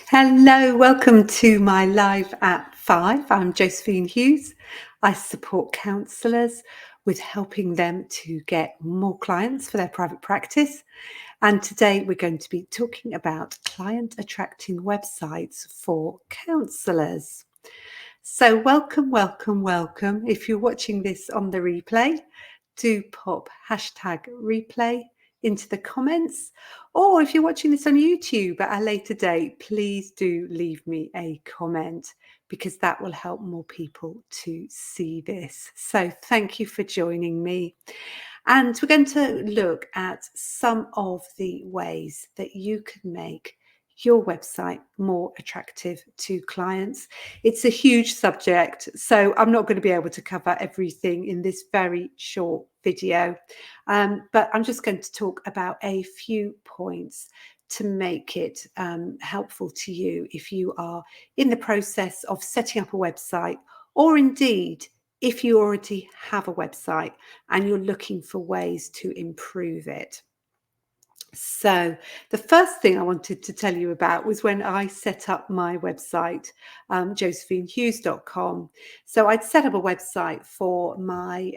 Hello, welcome to my live at 5. I'm Josephine Hughes. I support counsellors with helping them to get more clients for their private practice. And today we're going to be talking about client attracting websites for counsellors. So welcome, welcome, welcome. If you're watching this on the replay, do pop hashtag replay into the comments. Or if you're watching this on YouTube at a later date, please do leave me a comment because that will help more people to see this. So thank you for joining me. And we're going to look at some of the ways that you can make your website more attractive to clients. It's a huge subject, so I'm not going to be able to cover everything in this very short video, but I'm just going to talk about a few points to make it helpful to you if you are in the process of setting up a website, or indeed if you already have a website and you're looking for ways to improve it. So the first thing I wanted to tell you about was when I set up my website, josephinehughes.com. So I'd set up a website for my,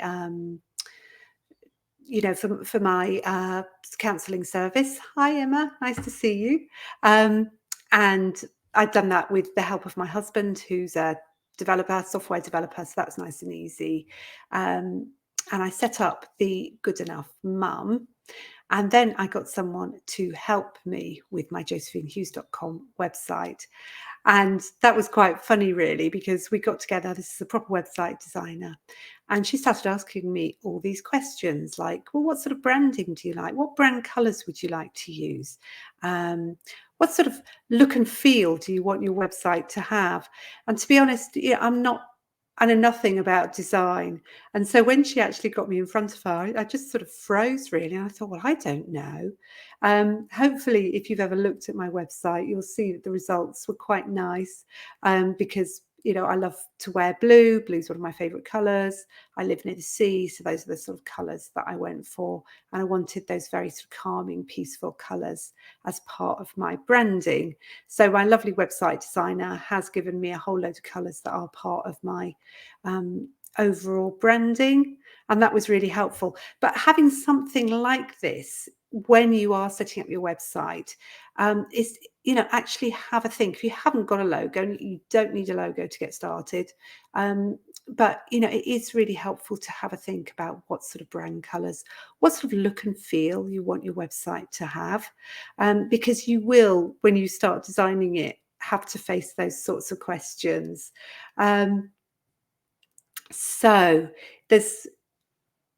for my counselling service. Hi, Emma. Nice to see you. And I'd done that with the help of my husband, who's a software developer. So that was nice and easy. And I set up the Good Enough Mum. And then I got someone to help me with my josephinehughes.com website. And that was quite funny, really, because we got together. This is a proper website designer. And she started asking me all these questions like, well, what sort of branding do you like? What brand colours would you like to use? What sort of look and feel do you want your website to have? And to be honest, I know nothing about design. And so when she actually got me in front of her, I just sort of froze, really. And I thought, well, I don't know. Hopefully, if you've ever looked at my website, you'll see that the results were quite nice because, I love to wear blue. Blue's one of my favourite colours. I live near the sea, so those are the sort of colours that I went for. And I wanted those very sort of calming, peaceful colours as part of my branding. So my lovely website designer has given me a whole load of colours that are part of my overall branding, and that was really helpful. But having something like this when you are setting up your website is, actually have a think. If you haven't got a logo, you don't need a logo to get started. But it is really helpful to have a think about what sort of brand colours, what sort of look and feel you want your website to have, because you will, when you start designing it, have to face those sorts of questions. So there's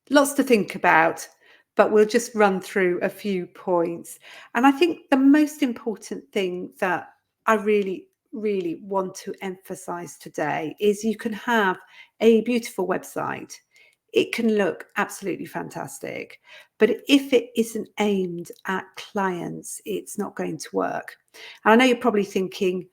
lots to think about, but we'll just run through a few points. And I think the most important thing that I really, really want to emphasize today is you can have a beautiful website. It can look absolutely fantastic, but if it isn't aimed at clients, it's not going to work. And I know you're probably thinking,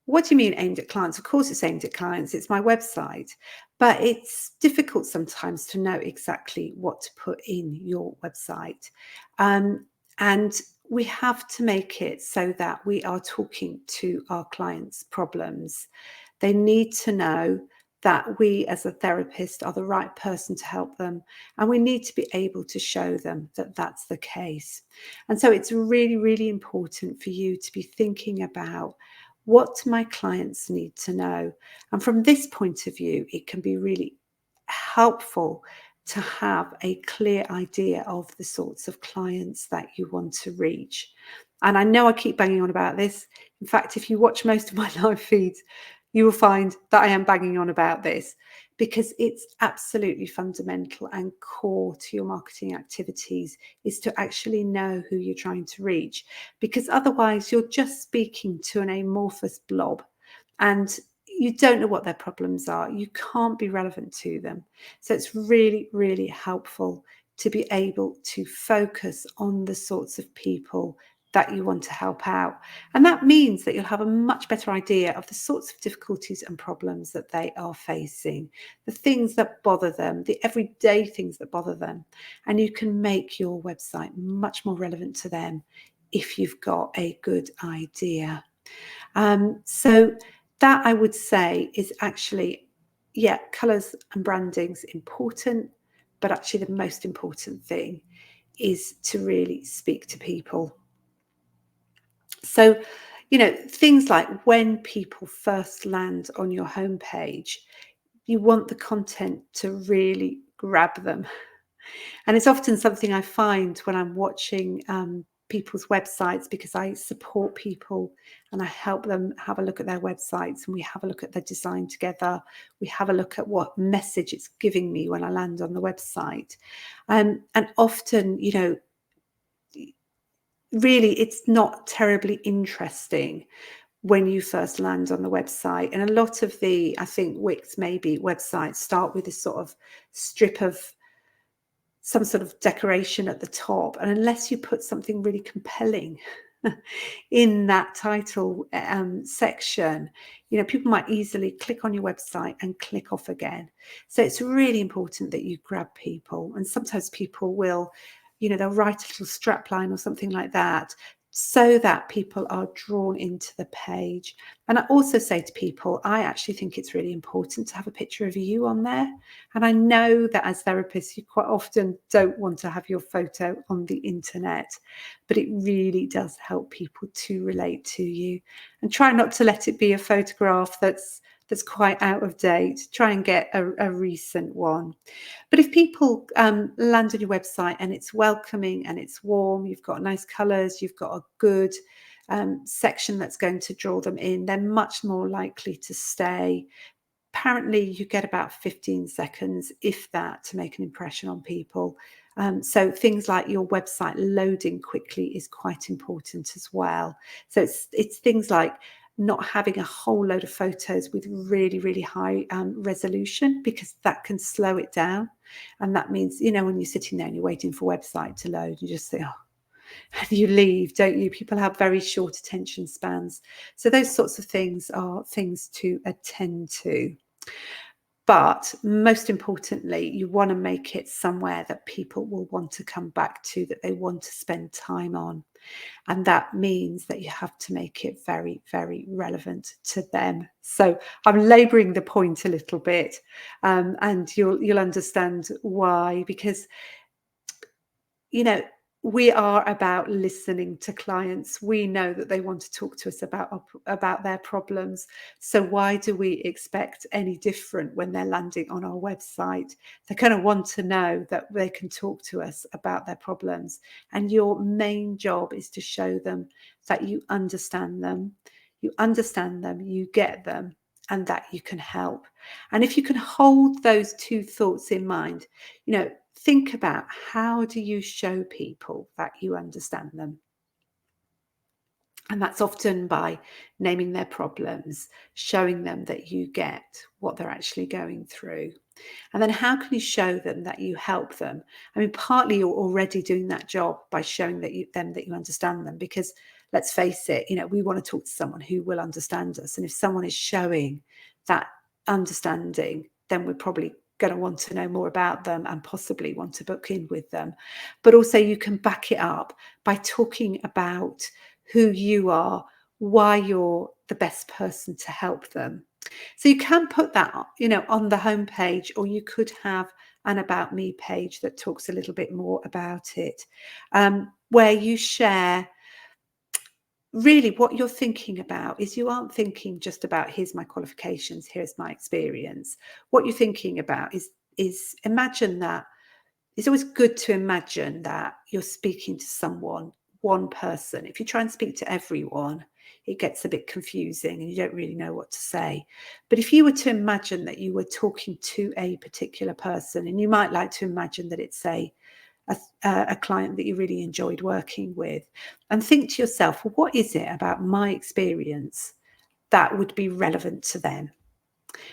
what do you mean aimed at clients? Of course it's aimed at clients. It's my website. But it's difficult sometimes to know exactly what to put in your website. And we have to make it so that we are talking to our clients' problems. They need to know that we as a therapist are the right person to help them. And we need to be able to show them that that's the case. And so it's really, really important for you to be thinking about, what do my clients need to know? And from this point of view, it can be really helpful to have a clear idea of the sorts of clients that you want to reach. And I know I keep banging on about this. In fact, if you watch most of my live feeds, you will find that I am banging on about this because it's absolutely fundamental and core to your marketing activities, is to actually know who you're trying to reach, because otherwise you're just speaking to an amorphous blob and you don't know what their problems are. You can't be relevant to them. So it's really, really helpful to be able to focus on the sorts of people that you want to help out. And that means that you'll have a much better idea of the sorts of difficulties and problems that they are facing, the things that bother them, the everyday things that bother them. And you can make your website much more relevant to them if you've got a good idea. So that, I would say, is actually, yeah, colours and branding's important, but actually the most important thing is to really speak to people. So, things like when people first land on your homepage, you want the content to really grab them. And it's often something I find when I'm watching people's websites, because I support people and I help them have a look at their websites, and we have a look at their design together. We have a look at what message it's giving me when I land on the website. And often, really, it's not terribly interesting when you first land on the website. And a lot of the, I think, Wix maybe websites start with this sort of strip of some sort of decoration at the top. And unless you put something really compelling in that title section, people might easily click on your website and click off again. So it's really important that you grab people. And sometimes people will, they'll write a little strap line or something like that, so that people are drawn into the page. And I also say to people, I actually think it's really important to have a picture of you on there. And I know that as therapists, you quite often don't want to have your photo on the internet, but it really does help people to relate to you. And try not to let it be a photograph that's quite out of date. Try and get a recent one. But if people land on your website and it's welcoming and it's warm, you've got nice colours, you've got a good section that's going to draw them in, they're much more likely to stay. Apparently, you get about 15 seconds, if that, to make an impression on people. So things like your website loading quickly is quite important as well. So it's things like not having a whole load of photos with really, really high resolution, because that can slow it down. And that means, when you're sitting there and you're waiting for a website to load, you just say, oh, and you leave, don't you? People have very short attention spans. So those sorts of things are things to attend to. But most importantly, you want to make it somewhere that people will want to come back to, that they want to spend time on. And that means that you have to make it very, very relevant to them. So I'm labouring the point a little bit, and you'll understand why, because we are about listening to clients. We know that they want to talk to us about their problems. So why do we expect any different when they're landing on our website? They're going to want to know that they can talk to us about their problems. And your main job is to show them that you understand them. You understand them, you get them, and that you can help. And if you can hold those two thoughts in mind, think about, how do you show people that you understand them? And that's often by naming their problems, showing them that you get what they're actually going through. And then how can you show them that you help them? I mean, partly you're already doing that job by showing that you understand them, because let's face it, we want to talk to someone who will understand us. And if someone is showing that understanding, then we're probably going to want to know more about them and possibly want to book in with them. But also you can back it up by talking about who you are, why you're the best person to help them. So you can put that, on the homepage, or you could have an About Me page that talks a little bit more about it, where you share really what you're thinking about. Is you aren't thinking just about, here's my qualifications, here's my experience. What you're thinking about is imagine that. It's always good to imagine that you're speaking to someone, one person. If you try and speak to everyone, it gets a bit confusing and you don't really know what to say. But if you were to imagine that you were talking to a particular person, and you might like to imagine that it's a client that you really enjoyed working with, and think to yourself, well, what is it about my experience that would be relevant to them?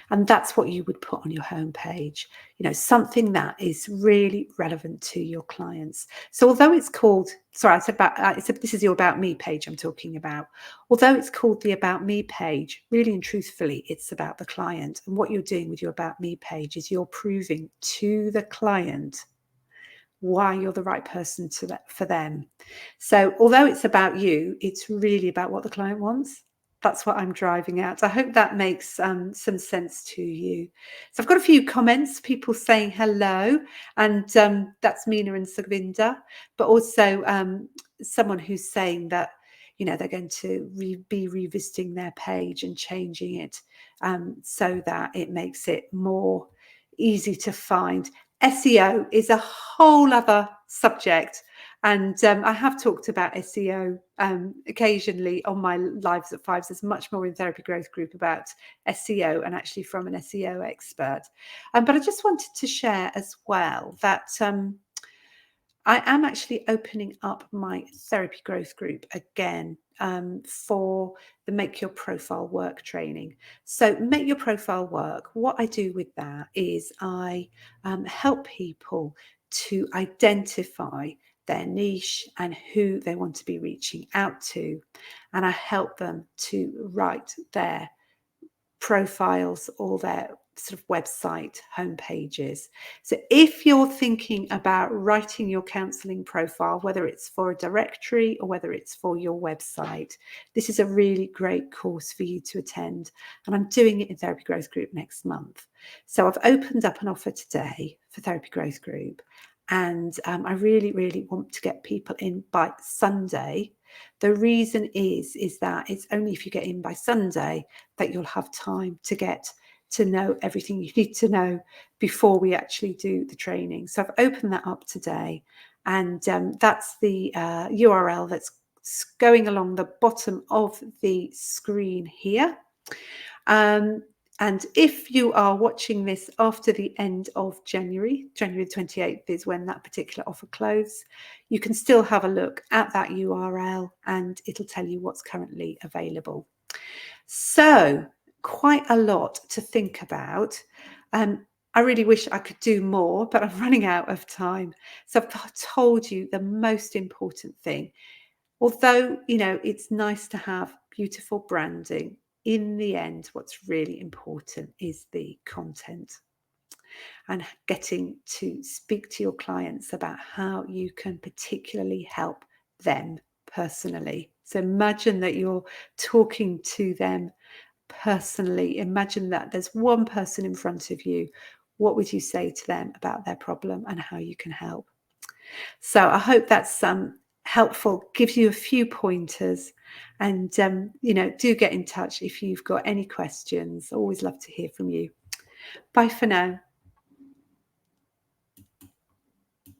And that's what you would put on your homepage, something that is really relevant to your clients. So although it's called, this is your About Me page I'm talking about. Although it's called the About Me page, really and truthfully, it's about the client. And what you're doing with your About Me page is you're proving to the client why you're the right person for them. So although it's about you, it's really about what the client wants. That's what I'm driving at. I hope that makes some sense to you. So I've got a few comments, people saying hello, and that's Mina and Sugvinda, but also someone who's saying that, you know, they're going to be revisiting their page and changing it so that it makes it more easy to find. SEO is a whole other subject. And I have talked about SEO occasionally on my Lives at Fives. There's much more in Therapy Growth Group about SEO, and actually from an SEO expert. But I just wanted to share as well that I am actually opening up my Therapy Growth Group again for the Make Your Profile Work training. So Make Your Profile Work, what I do with that is I help people to identify their niche and who they want to be reaching out to. And I help them to write their profiles or their sort of website homepages. So if you're thinking about writing your counselling profile, whether it's for a directory or whether it's for your website, this is a really great course for you to attend. And I'm doing it in Therapy Growth Group next month. So I've opened up an offer today for Therapy Growth Group. And I really, really want to get people in by Sunday. The reason is that it's only if you get in by Sunday that you'll have time to get to know everything you need to know before we actually do the training. So I've opened that up today, and that's the URL that's going along the bottom of the screen here. And if you are watching this after the end of January 28th is when that particular offer closes, you can still have a look at that URL and it'll tell you what's currently available. So quite a lot to think about. I really wish I could do more, but I'm running out of time. So I've told you the most important thing. Although, you know, it's nice to have beautiful branding, in the end, what's really important is the content and getting to speak to your clients about how you can particularly help them personally. So imagine that you're talking to them personally. Imagine that there's one person in front of you. What would you say to them about their problem and how you can help? So I hope that's helpful, gives you a few pointers, and you know, do get in touch if you've got any questions. Always love to hear from you. Bye for now.